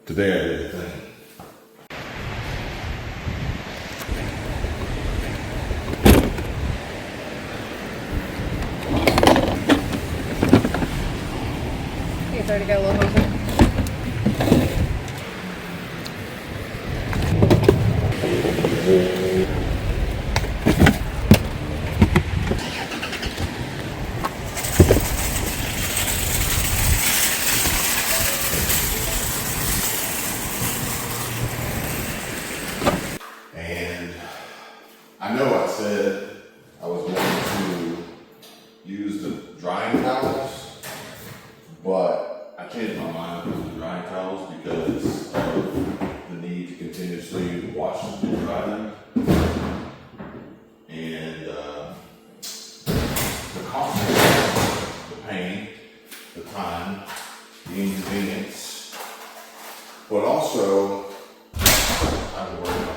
Today I did a thing. You started to get a little hose. And I know I said I was going to use the drying towels, but I changed my mind with the drying towels because of the need to continuously wash and dry them. And the cost, the pain, the time, the inconvenience, but also I'm worried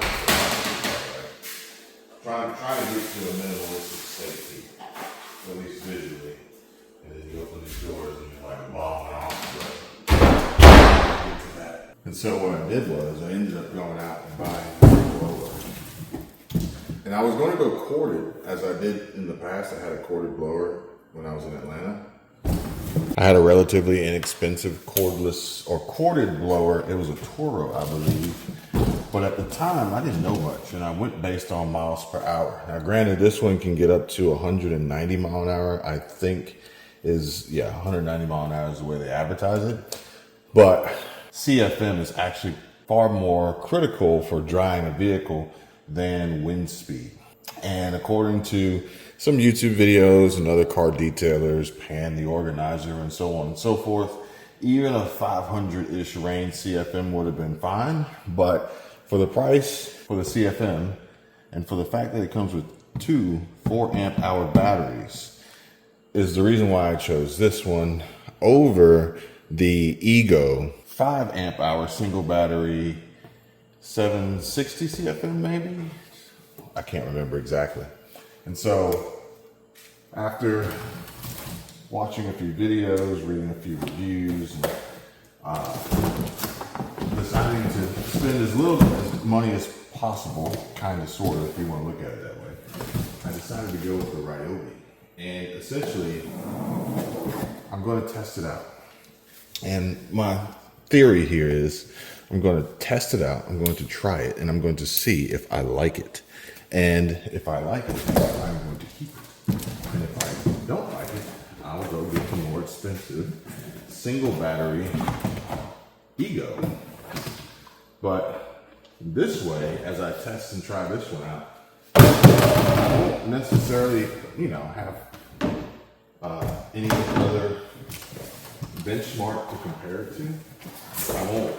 about trying to get to a minimalistic safety, at least visually. And then you open these doors and you're like, wow, get to that. And so what I did was I ended up going out and buying a blower. And I was going to go corded, as I did in the past. I had a corded blower when I was in Atlanta. I had a relatively inexpensive cordless or corded blower. It was a Toro, I believe. But at the time, I didn't know much, and I went based on miles per hour. Now, granted, this one can get up to 190 mile an hour, I think is, 190 mile an hour is the way they advertise it. But CFM is actually far more critical for drying a vehicle than wind speed. And according to some YouTube videos and other car detailers, Pan the Organizer, and so on and so forth, even a 500-ish range CFM would have been fine. But for the price for the CFM and for the fact that it comes with two 4 amp hour batteries is the reason why I chose this one over the Ego 5 amp hour single battery 760 CFM maybe? I can't remember exactly. And so after watching a few videos, reading a few reviews, and deciding to spend as little money as possible, kind of, sort of, if you want to look at it that way, I decided to go with the Ryobi. And essentially, I'm going to test it out. And my theory here is I'm going to test it out, I'm going to try it, and I'm going to see if I like it. And if I like it, I'm going to keep it. And if I don't like it, I'll go get the more expensive single battery Ego. But this way, as I test and try this one out, I won't necessarily, have any other benchmark to compare it to.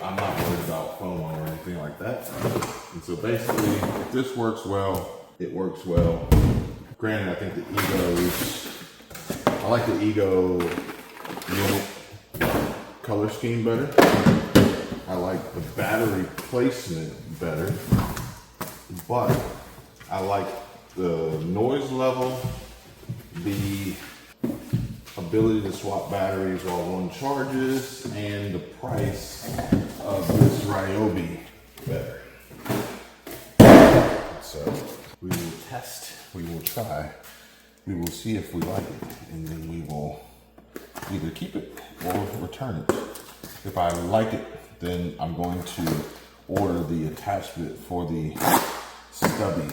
I'm not worried about FOMO or anything like that. And so basically, if this works well, it works well. Granted, I think I like the Ego unit color scheme better. I like the battery placement better, but I like the noise level, the ability to swap batteries while one charges, and the price of this Ryobi better. So we will test, we will try, we will see if we like it, and then we will either keep it or return it. If I like it, then I'm going to order the attachment for the stubby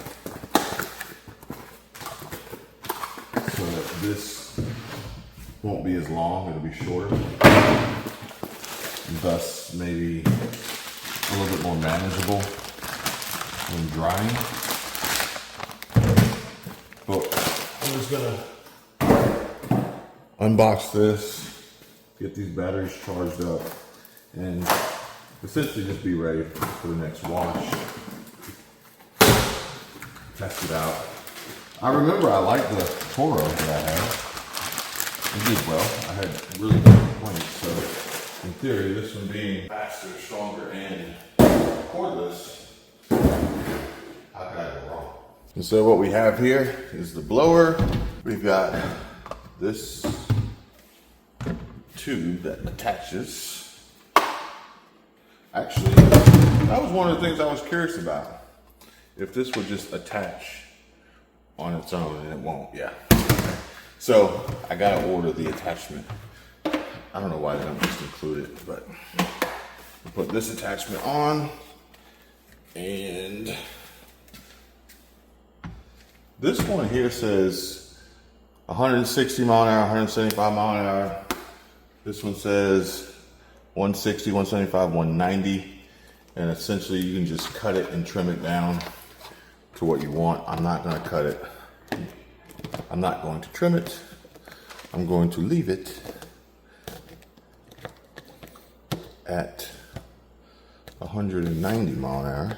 so that this won't be as long, it'll be shorter. Thus, maybe a little bit more manageable when drying. But I'm just gonna unbox this, get these batteries charged up, and essentially just be ready for the next wash. Test it out. I remember I liked the Toro that I had. It did well. I had really good complaints. So in theory, this one being faster, stronger, and cordless, how could I go wrong? And so what we have here is the blower. We've got this tube that attaches Actually, that was one of the things I was curious about. If this would just attach on its own, and it won't, yeah. So I gotta order the attachment. I don't know why they don't just include it, but we'll put this attachment on, and this one here says 160 mile an hour, 175 mile an hour. This one says 160, 175, 190. And essentially you can just cut it and trim it down to what you want. I'm not gonna cut it. I'm not going to trim it. I'm going to leave it at 190 mile an hour.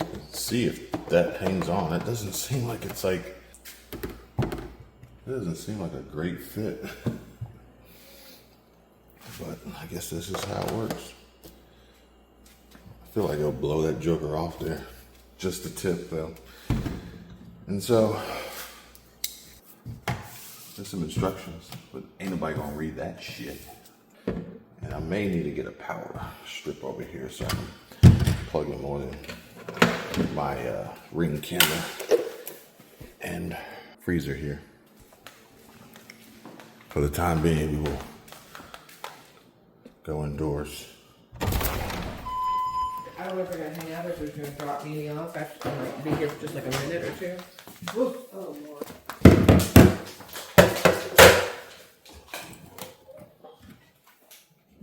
Let's see if that hangs on. It doesn't seem like it's like, it doesn't seem like a great fit. But I guess this is how it works. I feel like it'll blow that joker off there. Just the tip though. And so, there's some instructions, but ain't nobody gonna read that shit. And I may need to get a power strip over here so I can plug in more than my Ring camera and freezer here. For the time being, we will go indoors. I don't know if we're gonna hang out or if we're just gonna drop me off. I might be here for just like a minute or two. Ooh, oh Lord.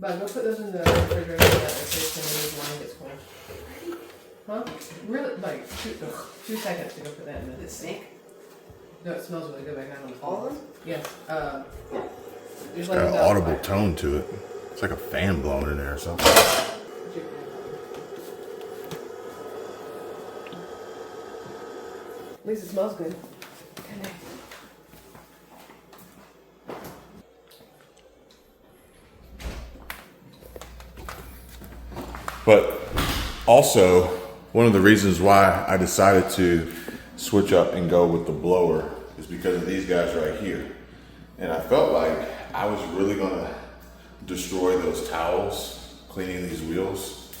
But go put those in the refrigerator so that the fish and the wine gets cold. Huh? Really? Like 2 seconds to go put that in the sink. No, it smells really good back down on the floor. All of them? Yes. It's got an audible tone to it. It's like a fan blowing in there or something. At least it smells good. But also, one of the reasons why I decided to switch up and go with the blower is because of these guys right here. And I felt like I was really gonna destroy those towels cleaning these wheels.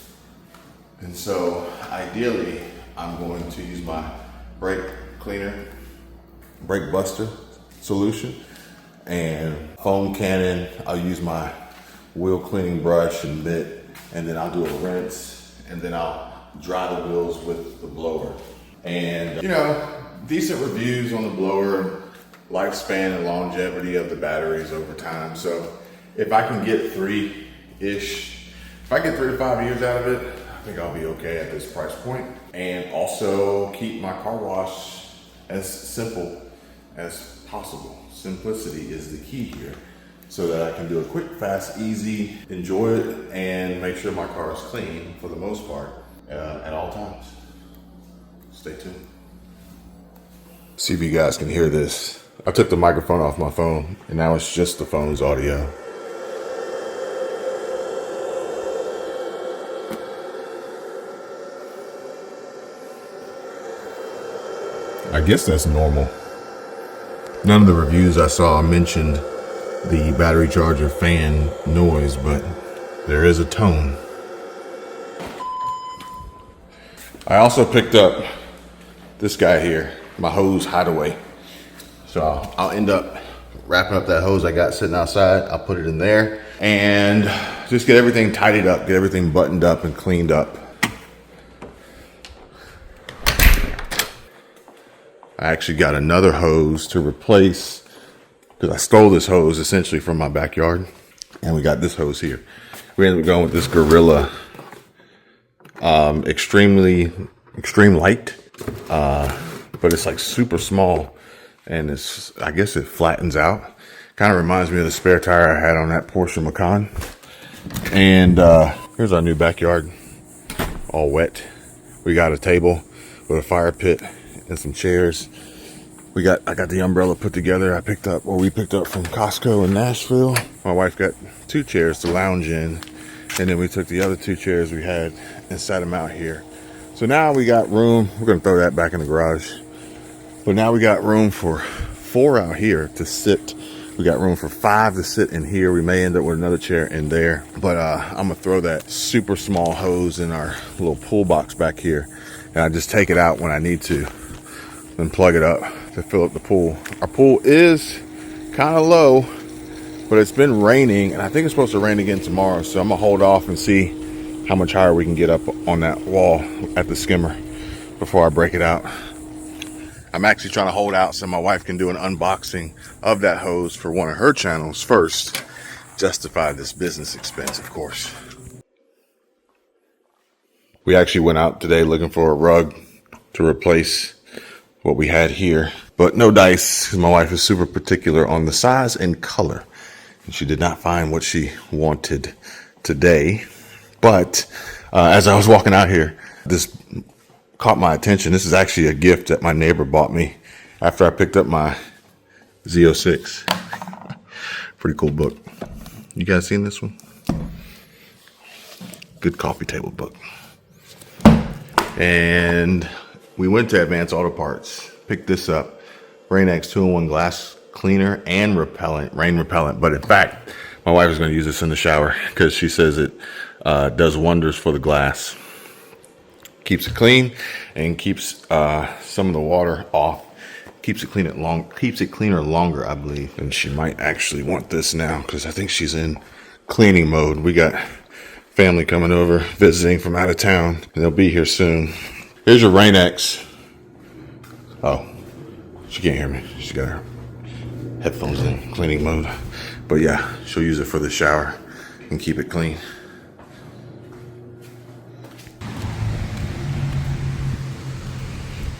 And so ideally, I'm going to use my brake cleaner, brake buster solution, and foam cannon. I'll use my wheel cleaning brush and mitt, and then I'll do a rinse, and then I'll dry the wheels with the blower. And you know, decent reviews on the blower, lifespan and longevity of the batteries over time. So if I can get 3-ish, if I get 3 to 5 years out of it, I think I'll be okay at this price point. And also keep my car wash as simple as possible. Simplicity is the key here, so that I can do it quick, fast, easy, enjoy it, and make sure my car is clean for the most part at all times. Stay tuned. See if you guys can hear this. I took the microphone off my phone, and now it's just the phone's audio. I guess that's normal. None of the reviews I saw mentioned the battery charger fan noise, but there is a tone. I also picked up this guy here, my hose hideaway. So I'll end up wrapping up that hose I got sitting outside. I'll put it in there and just get everything tidied up, get everything buttoned up and cleaned up. I actually got another hose to replace because I stole this hose essentially from my backyard, and we got this hose here. We ended up going with this Gorilla extreme light, but it's like super small, and it's, I guess it flattens out. Kind of reminds me of the spare tire I had on that Porsche Macan. And here's our new backyard, all wet. We got a table with a fire pit and some chairs. I got the umbrella put together. We picked up from Costco in Nashville. My wife got 2 chairs to lounge in, and then we took the other 2 chairs we had and sat them out here. So now we got room. We're gonna throw that back in the garage. But now we got room for 4 out here to sit We got room for 5 to sit in here. We may end up with another chair in there, but I'm gonna throw that super small hose in our little pool box back here, and I just take it out when I need to and plug it up to fill up the pool. Our pool is kind of low, but it's been raining, and I think it's supposed to rain again tomorrow, so I'm gonna hold off and see how much higher we can get up on that wall at the skimmer before I break it out. I'm actually trying to hold out so my wife can do an unboxing of that hose for one of her channels first. Justify this business expense, of course. We actually went out today looking for a rug to replace what we had here, but no dice, because my wife is super particular on the size and color, and she did not find what she wanted today. But as I was walking out here, this caught my attention. This is actually a gift that my neighbor bought me after I picked up my Z06. Pretty cool book. You guys seen this one? Good coffee table book. And we went to Advanced Auto Parts, picked this up. Rain-X 2-in-1 glass cleaner and repellent, rain repellent. But in fact, my wife is going to use this in the shower because she says it does wonders for the glass. Keeps it clean and keeps some of the water off. Keeps it cleaner longer, I believe. And she might actually want this now because I think she's in cleaning mode. We got family coming over, visiting from out of town, and they'll be here soon. Here's your Rain-X. Oh, she can't hear me. She's got her headphones in cleaning mode. But yeah, she'll use it for the shower and keep it clean.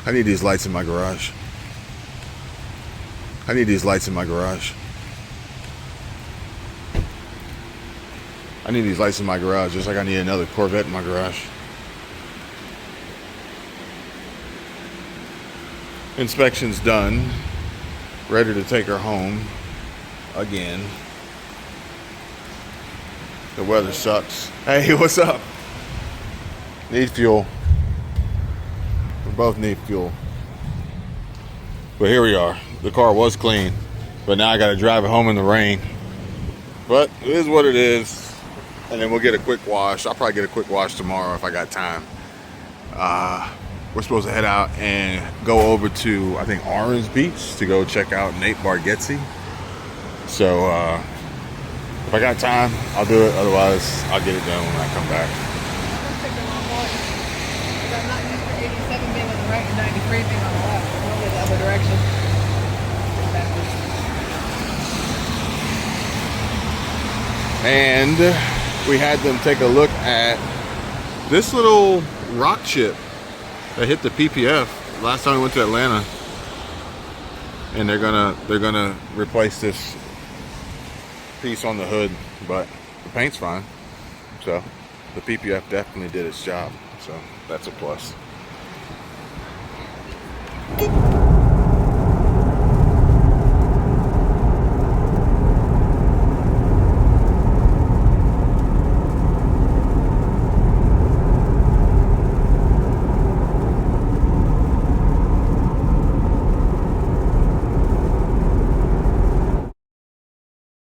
I need these lights in my garage. I need these lights in my garage. I need these lights in my garage just like I need another Corvette in my garage. Inspection's done. Ready to take her home again. The weather sucks. Hey, what's up? Need fuel. We both need fuel. But here we are. The car was clean, but now I gotta drive it home in the rain. But it is what it is. And then we'll get a quick wash. I'll probably get a quick wash tomorrow if I got time. We're supposed to head out and go over to, I think, Orange Beach to go check out Nate Bargatze. So if I got time, I'll do it. Otherwise, I'll get it done when I come back. I'm not used to 87 being on the right and 93 being on the left. I'm only the other direction. And we had them take a look at this little rock chip that hit the PPF last time we went to Atlanta. And they're gonna replace this piece on the hood, but the paint's fine. So the PPF definitely did its job. So that's a plus.